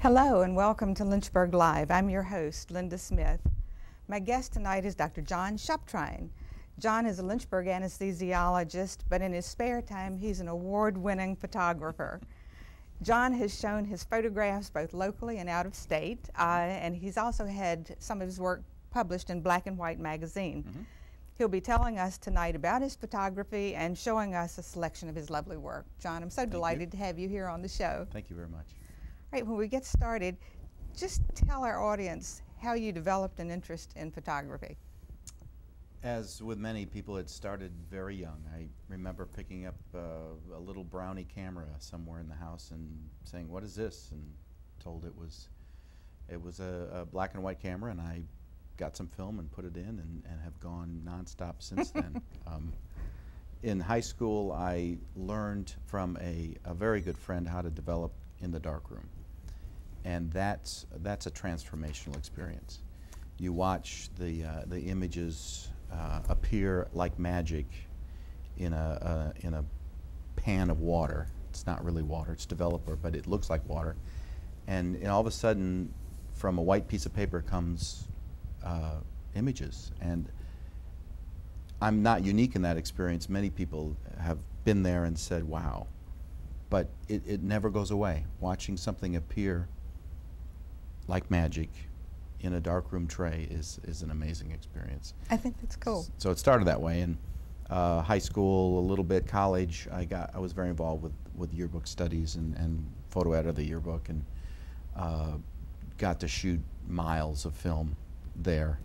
Hello and welcome to Lynchburg Live. I'm your host, Linda Smith. My guest tonight is Dr. John Shuptrine. John is a Lynchburg anesthesiologist, but in his spare time, he's an award-winning photographer. John has shown his photographs both locally and out of state, and he's also had some of his work published in Black and White magazine. He'll be telling us tonight about his photography and showing us a selection of his lovely work. John, I'm so delighted to have you here on the show. Thank you very much. All right, when we get started, just tell our audience how you developed an interest in photography. As with many people, it started very young. I remember picking up a little brownie camera somewhere in the house and saying, "What is this?" and told it was a black and white camera, and I got some film and put it in and have gone nonstop since then. In high school, I learned from a very good friend how to develop in the darkroom, and that's a transformational experience. You watch the images appear like magic in a pan of water. It's not really water; it's developer, but it looks like water. And all of a sudden, from a white piece of paper comes images. And I'm not unique in that experience. Many people have been there and said, "Wow!" But it never goes away. Watching something appear like magic in a darkroom tray is an amazing experience. I think that's cool. So it started that way. In high school, a little bit, college, I was very involved with yearbook studies and photo editor of the yearbook, and got to shoot miles of film there.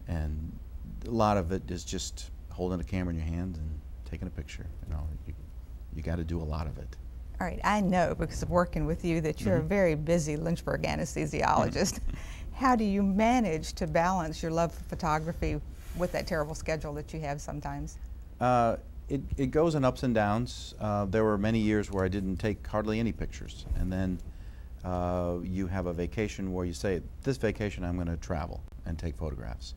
And a lot of it is just holding a camera in your hand and taking a picture. You know, you got to do a lot of it. All right, I know because of working with you that you're a very busy Lynchburg anesthesiologist. How do you manage to balance your love for photography with that terrible schedule that you have sometimes? It goes in ups and downs. There were many years where I didn't take hardly any pictures, and then you have a vacation where you say, "This vacation I'm going to travel and take photographs,"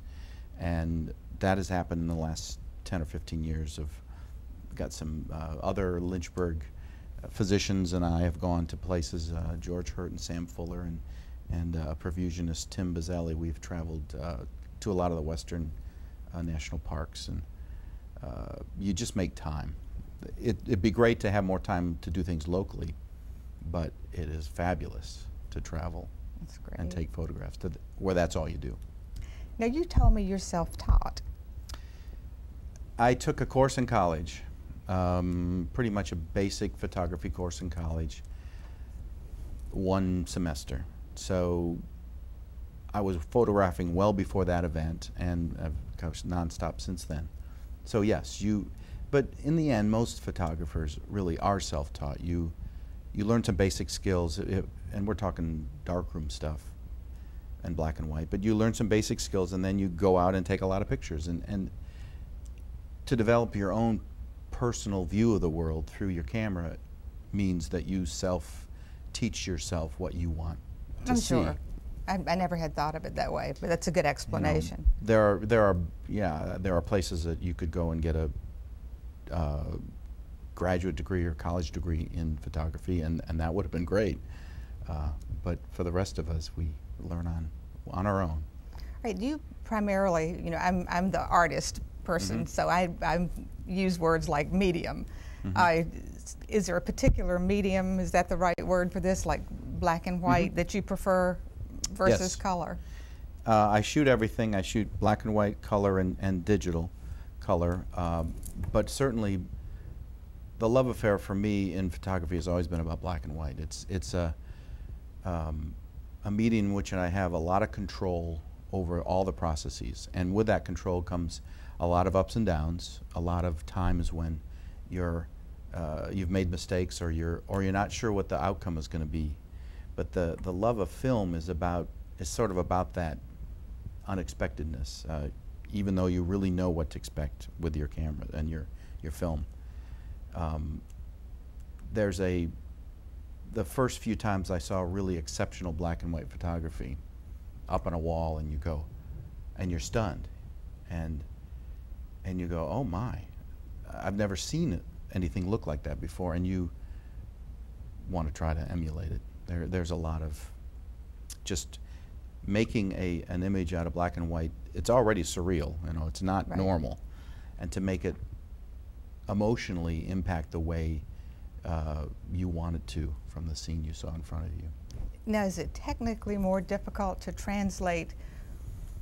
and that has happened in the last 10 or 15 years. I've got some other Lynchburg physicians and I have gone to places, George Hurt and Sam Fuller and a perfusionist, Tim Bazzelli. We've traveled to a lot of the western national parks, and you just make time. It'd be great to have more time to do things locally, but it is fabulous to travel and take photographs where that's all you do. Now, you told me you're self-taught. I took a course in college, pretty much a basic photography course in college, one semester. So I was photographing well before that event, and I've coached nonstop since then. So yes, but in the end, most photographers really are self-taught. You learn some basic skills, and we're talking darkroom stuff and black and white, but you learn some basic skills, and then you go out and take a lot of pictures. And to develop your own personal view of the world through your camera means that you teach yourself what you want to see. I'm sure. I never had thought of it that way, but that's a good explanation. You know, there are places that you could go and get a graduate degree or college degree in photography, and that would have been great. But for the rest of us, we learn on our own. Right. You primarily, you know, I'm the artist person, so I use words like medium. Is there a particular medium, is that the right word for this, like black and white, that you prefer versus color? I shoot everything. I shoot black and white, color, and digital color. But certainly the love affair for me in photography has always been about black and white. It's a medium in which I have a lot of control over all the processes, and with that control comes a lot of ups and downs. A lot of times when you've made mistakes, or you're not sure what the outcome is going to be. But the love of film is sort of about that unexpectedness, even though you really know what to expect with your camera and your film. The first few times I saw really exceptional black and white photography up on a wall, and you go, and you're stunned, and you go, "Oh my, I've never seen anything look like that before," and you want to try to emulate it. There's a lot of just making an image out of black and white, it's already surreal, you know, it's not Right. normal. And to make it emotionally impact the way you want it to from the scene you saw in front of you. Now, is it technically more difficult to translate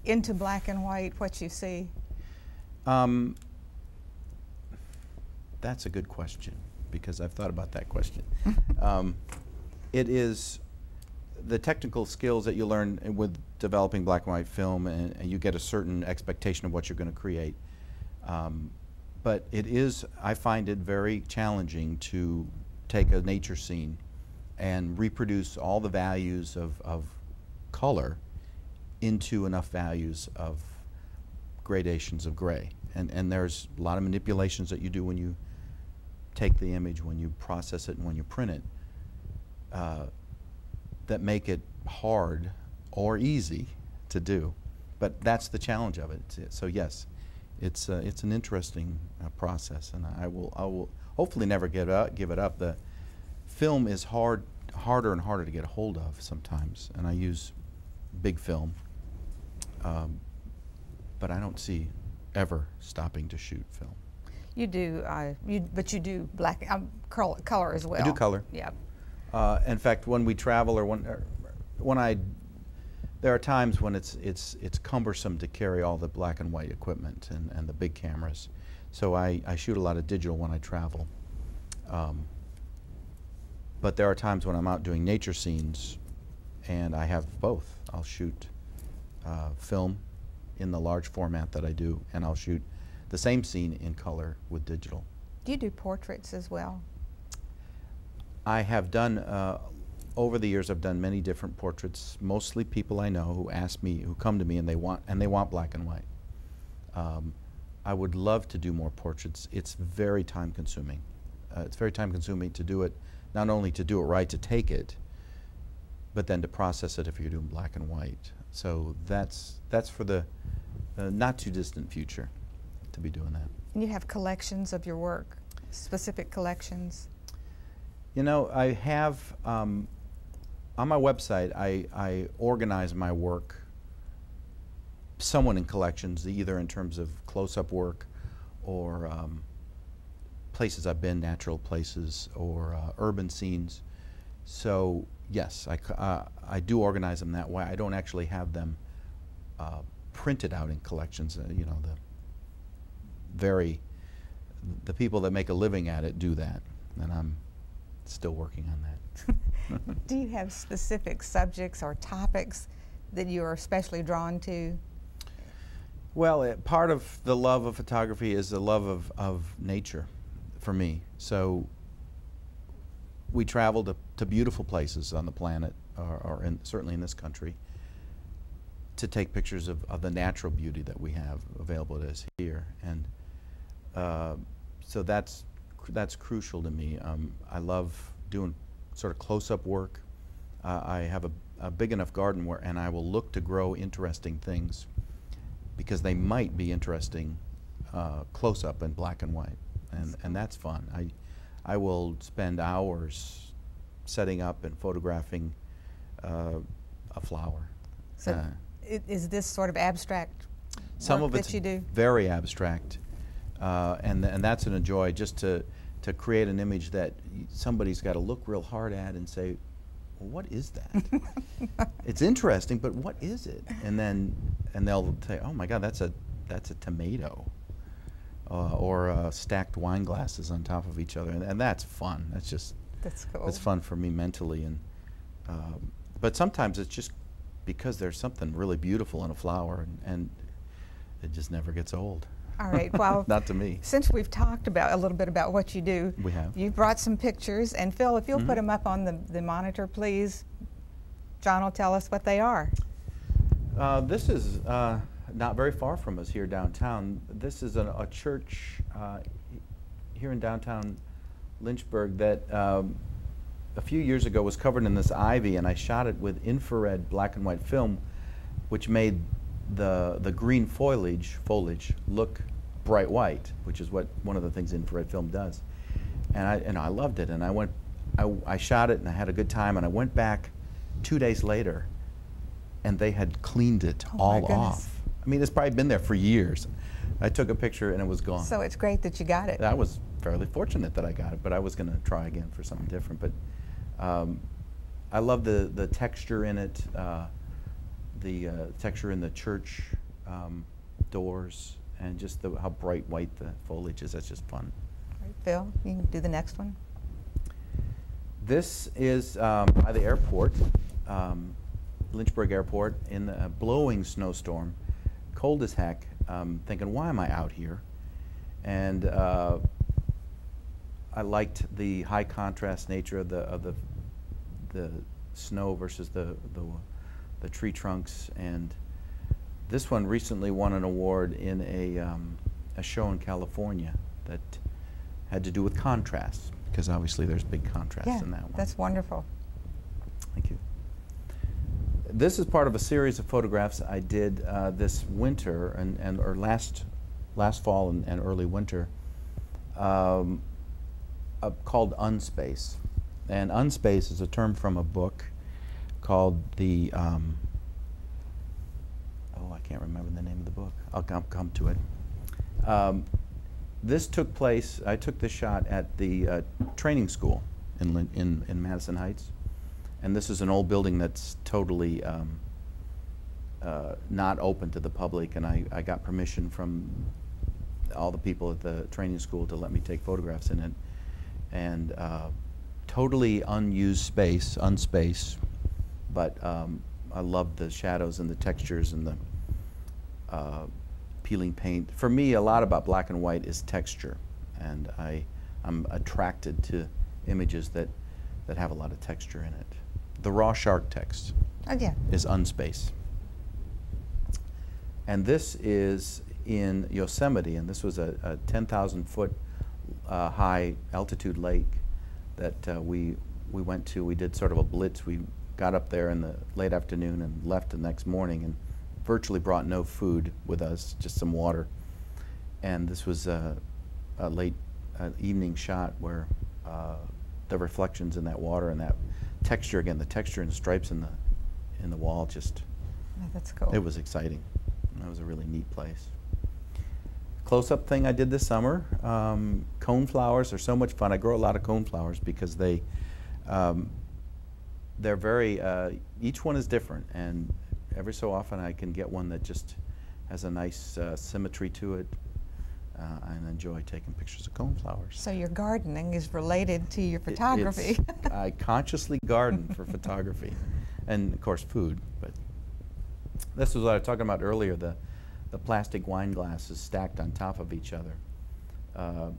into black and white what you see? That's a good question, because I've thought about that question. It is the technical skills that you learn with developing black and white film, and you get a certain expectation of what you're going to create. But it is, I find it very challenging to take a nature scene and reproduce all the values of color into enough values of gradations of gray. And there's a lot of manipulations that you do when you take the image, when you process it, and when you print it, that make it hard or easy to do. But that's the challenge of it. So yes, it's an interesting process, and I will hopefully never give it up. The film is harder and harder to get a hold of sometimes, and I use big film, but I don't see ever stopping to shoot film. You do, but you do black color as well. I do color. Yeah. In fact, when we travel, or there are times when it's cumbersome to carry all the black and white equipment and the big cameras. So I shoot a lot of digital when I travel. But there are times when I'm out doing nature scenes, and I have both. I'll shoot film in the large format that I do, and I'll shoot the same scene in color with digital. Do you do portraits as well? I have done, over the years, I've done many different portraits, mostly people I know who ask me, who come to me and they want black and white. I would love to do more portraits. It's very time consuming. It's very time consuming to do it, not only to do it right, to take it, but then to process it if you're doing black and white. So that's for the not too distant future to be doing that. And you have collections of your work, specific collections? You know, I have, on my website, I organize my work somewhat in collections, either in terms of close-up work or places I've been, natural places, or urban scenes. So yes, I do organize them that way. I don't actually have them printed out in collections. You know, the people that make a living at it do that, and I'm still working on that. Do you have specific subjects or topics that you are especially drawn to? Well, part of the love of photography is the love of nature for me. So we travel to beautiful places on the planet, or certainly in this country, to take pictures of the natural beauty that we have available to us here. And so that's crucial to me. I love doing sort of close-up work. I have a big enough garden and I will look to grow interesting things because they might be interesting close-up in black and white, and that's fun. I will spend hours setting up and photographing a flower. So is this sort of abstract some work of it's that you do? Very abstract, and that's a joy, just to create an image that somebody's got to look real hard at and say, well, what is that? It's interesting, but what is it? And they'll say, oh my God, that's a tomato, or stacked wine glasses on top of each other, and that's fun. That's cool. It's fun for me mentally, and but sometimes it's just because there's something really beautiful in a flower, and it just never gets old. All right, well, not to me. Since we've talked about a little bit about what you do, we have. You've brought some pictures, and Phil, if you'll put them up on the monitor, please. John will tell us what they are. This is not very far from us here downtown. This is a church here in downtown Lynchburg that a few years ago was covered in this ivy, and I shot it with infrared black and white film, which made the green foliage look bright white, which is what one of the things infrared film does. And I loved it, and I shot it and I had a good time, and I went back 2 days later and they had cleaned it Oh, my all goodness. off. I mean, it's probably been there for years. I took a picture and it was gone. So it's great that you got it. I was fairly fortunate that I got it, but I was going to try again for something different. But I love the texture in it, the texture in the church doors, and just how bright white the foliage is. That's just fun. Right, Phil, you can do the next one. This is by the airport, Lynchburg Airport, in a blowing snowstorm, cold as heck. Thinking, why am I out here? And I liked the high contrast nature of the snow versus the tree trunks. And this one recently won an award in a show in California that had to do with contrast, because obviously there's big contrast in that one. That's wonderful. Thank you. This is part of a series of photographs I did this winter or last fall and early winter, called unspace. And unspace is a term from a book called the oh, I can't remember the name of the book. I'll come to it. This took place. I took this shot at the training school in Madison Heights. And this is an old building that's totally not open to the public, and I got permission from all the people at the training school to let me take photographs in it. And totally unused space, unspace, but I love the shadows and the textures and the peeling paint. For me, a lot about black and white is texture, and I'm attracted to images that have a lot of texture in it. The raw shark text is unspace. And this is in Yosemite, and this was a 10,000 foot high altitude lake that we went to. We did sort of a blitz. We got up there in the late afternoon and left the next morning, and virtually brought no food with us, just some water. And this was a late evening shot where the reflections in that water and that texture, again, the texture and stripes in the wall, just, Oh, that's cool. it was exciting. That was a really neat place. Close-up thing I did this summer, cone flowers are so much fun. I grow a lot of cone flowers because they're very, each one is different, and every so often I can get one that just has a nice symmetry to it. And enjoy taking pictures of cone flowers. So your gardening is related to your photography. I consciously garden for photography, and of course food. But this was what I was talking about earlier. The plastic wine glasses stacked on top of each other. I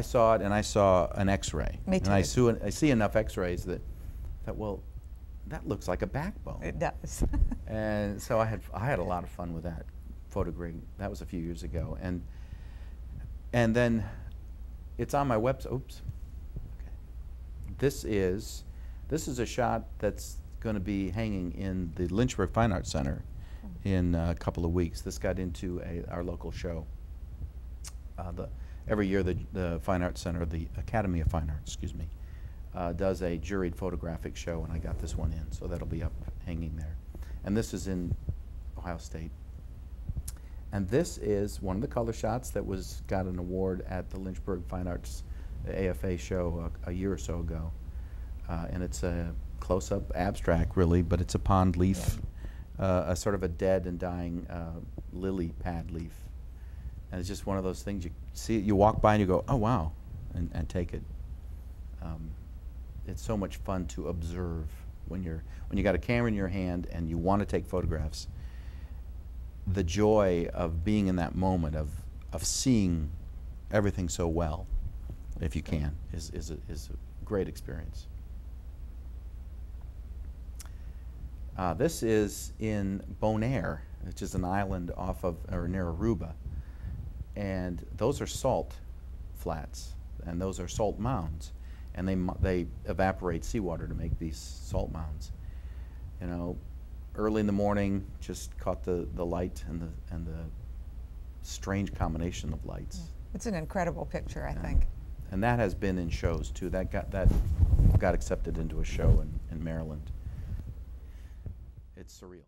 saw it, and I saw an X-ray. Me too. And I see enough X-rays that well, that looks like a backbone. It does. And so I had a lot of fun with that. Photographing. That was a few years ago, and then it's on my website. Oops. Okay. This is a shot that's going to be hanging in the Lynchburg Fine Arts Center in a couple of weeks. This got into our local show. Every year the Fine Arts Center, the Academy of Fine Arts, excuse me, does a juried photographic show, and I got this one in, so that'll be up hanging there. And this is in Ohio State. And this is one of the color shots that got an award at the Lynchburg Fine Arts AFA show a year or so ago. And it's a close-up abstract, really, but it's a pond leaf, a sort of a dead and dying lily pad leaf. And it's just one of those things you see, you walk by and you go, oh wow, and take it. It's so much fun to observe when you got a camera in your hand and you want to take photographs. The joy of being in that moment of seeing everything so well, if you can, is a great experience. This is in Bonaire, which is an island near Aruba, and those are salt flats, and those are salt mounds, and they evaporate seawater to make these salt mounds. You know, early in the morning, just caught the light and the strange combination of lights. It's an incredible picture, I think. And that has been in shows too. That got accepted into a show in Maryland. It's surreal.